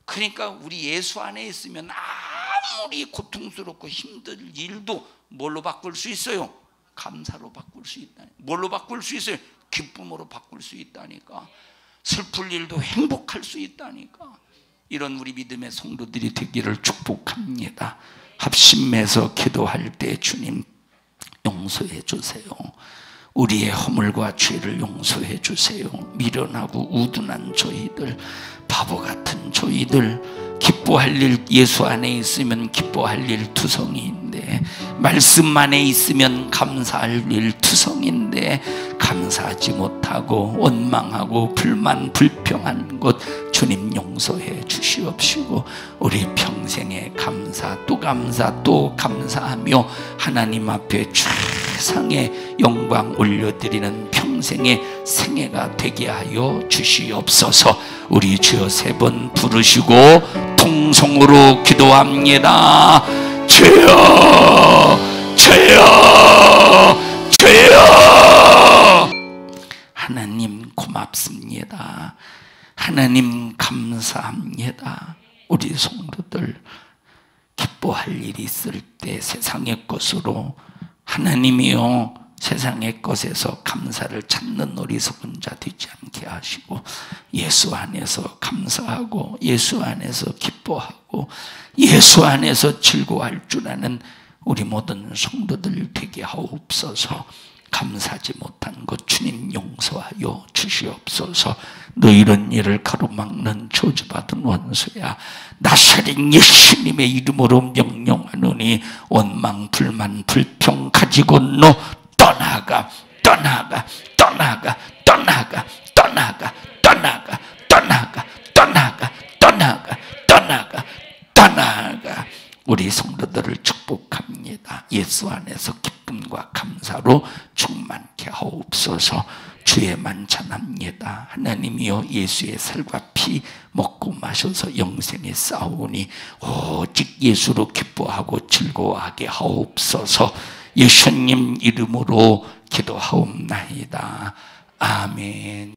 그러니까 우리 예수 안에 있으면 아무리 고통스럽고 힘들 일도 뭘로 바꿀 수 있어요? 감사로 바꿀 수 있다. 뭘로 바꿀 수 있어요? 기쁨으로 바꿀 수 있다니까. 슬플 일도 행복할 수 있다니까. 이런 우리 믿음의 성도들이 되기를 축복합니다. 합심해서 기도할 때 주님 용서해 주세요. 우리의 허물과 죄를 용서해 주세요. 미련하고 우둔한 저희들, 바보 같은 저희들, 기뻐할 일, 예수 안에 있으면 기뻐할 일 투성이인데 말씀 안에 있으면 감사할 일 투성인데 감사하지 못하고 원망하고 불만 불평한 것 주님 용서해 주시옵시고 우리 평생에 감사 또 감사 또 감사하며 하나님 앞에 최상의 영광 올려드리는 평생의 생애가 되게 하여 주시옵소서. 우리 주여 3번 부르시고 통성으로 기도합니다. 주여 주여 주여. 하나님 고맙습니다. 하나님 감사합니다. 우리 성도들 기뻐할 일이 있을 때 세상의 것으로 하나님이요 세상의 것에서 감사를 찾는 어리석은 자 되지 않게 하시고 예수 안에서 감사하고 예수 안에서 기뻐하고 예수 안에서 즐거워할 줄 아는 우리 모든 성도들 되게 하옵소서. 감사하지 못한 것 주님 용서하여 주시옵소서. 너 이런 일을 가로막는 저주받은 원수야, 나사렛 예수님의 이름으로 명령하노니 원망 불만 불평 가지고 너 떠나가 떠나가 떠나가 떠나가 떠나가 떠나가 떠나가 떠나가 떠나가 떠나가 떠나가. 우리 성도들을 축복합니다. 예수 안에서 기쁨과 감사로 충만케 하옵소서. 주의 만찬합니다. 하나님이여 예수의 살과 피 먹고 마셔서 영생에 싸우니 오직 예수로 기뻐하고 즐거워하게 하옵소서. 예수님 이름으로 기도하옵나이다. 아멘.